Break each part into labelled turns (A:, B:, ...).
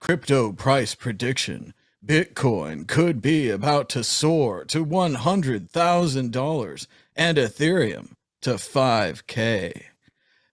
A: Crypto price prediction. Bitcoin could be about to soar to $100,000 and Ethereum to 5K.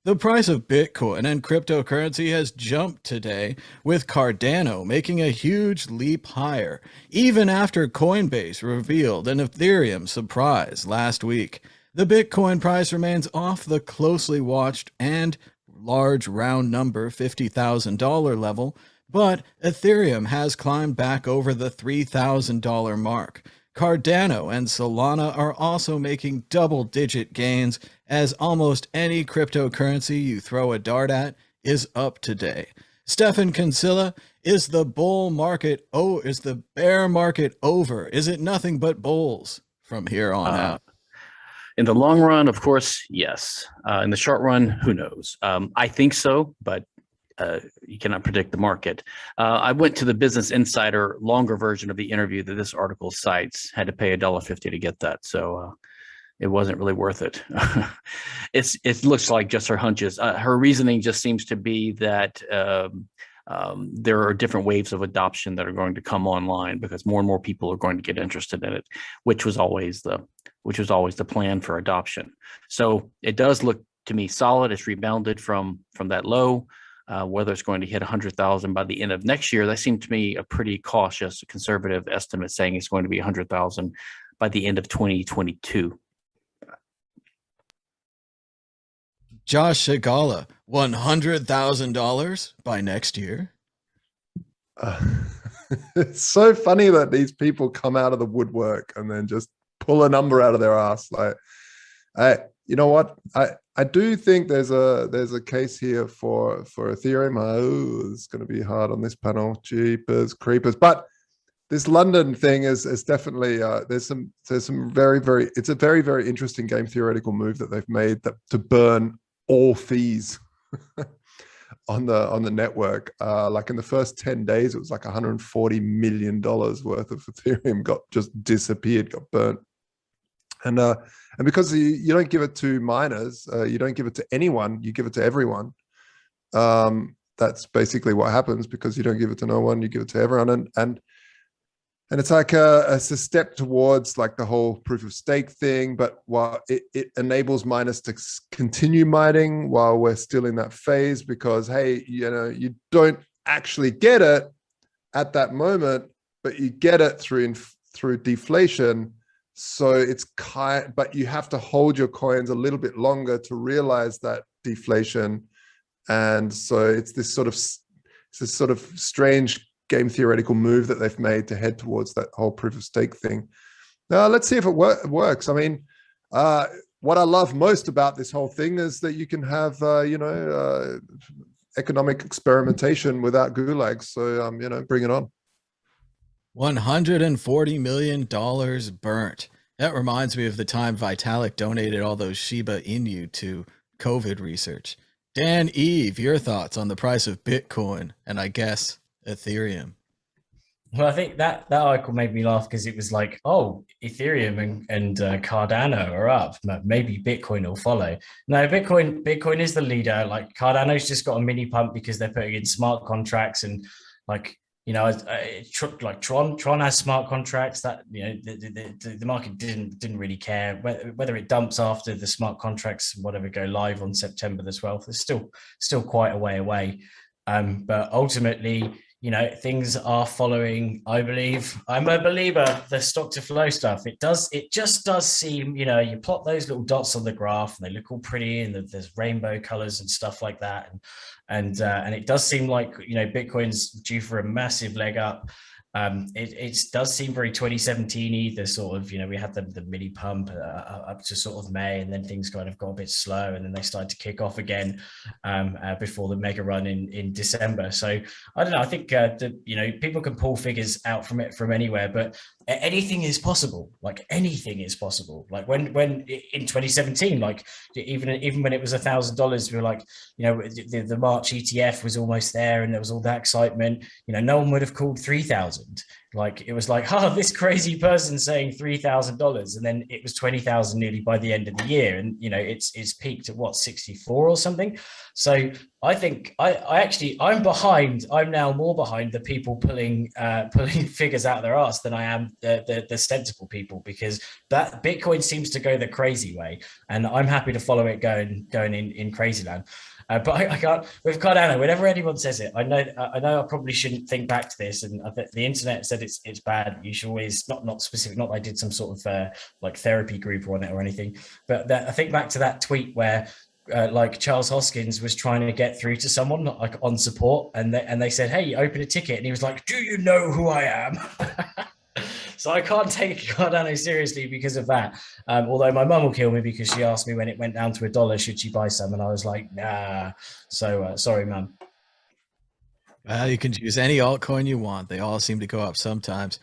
A: The price of Bitcoin and cryptocurrency has jumped today, with Cardano making a huge leap higher, even after Coinbase revealed an Ethereum surprise last week. The Bitcoin price remains off the closely watched and large round number $50,000 level, but Ethereum has climbed back over the $3,000 mark. Cardano and Solana are also making double-digit gains, as almost any cryptocurrency you throw a dart at is up today. Stefan Kinsella, is the bear market over? Is it nothing but bulls from here on out?
B: In the long run, of course, yes. In the short run, who knows? I think so, but you cannot predict the market. I went to the Business Insider longer version of the interview that this article cites. Had to pay $1.50 to get that, so it wasn't really worth it. It looks like just her hunches. Her reasoning just seems to be that there are different waves of adoption that are going to come online because more and more people are going to get interested in it, which was always the plan for adoption. So it does look to me solid. It's rebounded from that low. Whether it's going to hit 100,000 by the end of next year, that seemed to me a pretty cautious, conservative estimate, saying it's going to be 100,000 by the end of 2022.
A: Josh Shigala, $100,000 by next year.
C: It's so funny that these people come out of the woodwork and then just pull a number out of their ass. Like, you know what? I do think there's a case here for Ethereum. Oh, it's going to be hard on this panel. Jeepers creepers. But this London thing is definitely there's some very it's a very, very interesting game theoretical move that they've made to burn all fees on the network. Like in the first 10 days, it was like $140 million worth of Ethereum got burnt. And because you don't give it to miners, you don't give it to anyone, you give it to everyone. That's basically what happens, because you don't give it to no one, you give it to everyone. And it's like it's a step towards like the whole proof of stake thing, but while it enables miners to continue mining while we're still in that phase, because, hey, you don't actually get it at that moment, but you get it through deflation. So but you have to hold your coins a little bit longer to realize that deflation. And so it's this sort of strange game theoretical move that they've made to head towards that whole proof of stake thing. Now, let's see if it works. I mean, what I love most about this whole thing is that you can have, economic experimentation without gulags. So, bring it on.
A: $140 million burnt. That reminds me of the time Vitalik donated all those Shiba Inu to COVID research. Dan Eve, your thoughts on the price of Bitcoin and, I guess, Ethereum?
D: Well, I think that article made me laugh because it was like, oh, Ethereum and Cardano are up. Maybe Bitcoin will follow. No, Bitcoin is the leader. Like, Cardano's just got a mini pump because they're putting in smart contracts, and like, like Tron has smart contracts that, the market didn't really care whether it dumps after the smart contracts, whatever, go live on September the 12th. It's still quite a way away. But ultimately, things are following, I believe. I'm a believer, the stock to flow stuff. It just does seem, you plot those little dots on the graph and they look all pretty, and there's rainbow colors and stuff like that. And it does seem like, Bitcoin's due for a massive leg up. It does seem very 2017-y. The sort of, we had the mini pump up to sort of May, and then things kind of got a bit slow, and then they started to kick off again before the mega run in December. So I don't know. I think people can pull figures out from anywhere, but anything is possible. Like, anything is possible. Like when in 2017, like even when it was $1,000, we were like, the March ETF was almost there, and there was all that excitement. No one would have called 3,000. Like it was like, oh, this crazy person saying $3,000, and then it was 20,000 nearly by the end of the year, and it's peaked at what, 64 or something. So I think I'm behind. I'm now more behind the people pulling figures out of their ass than I am the sensible people, because that Bitcoin seems to go the crazy way, and I'm happy to follow it going in crazy land. But I can't with Cardano. Whenever anyone says it, I know I probably shouldn't think back to this, and the internet said it's bad. You should always not specific. Not that I did some sort of like therapy group on it or anything, but I think back to that tweet where like Charles Hoskins was trying to get through to someone like on support, and they said, "Hey, open a ticket," and he was like, "Do you know who I am?" So I can't take Cardano seriously because of that. Although my mum will kill me because she asked me when it went down to $1, should she buy some? And I was like, nah. So sorry, mum.
A: You can choose any altcoin you want. They all seem to go up sometimes.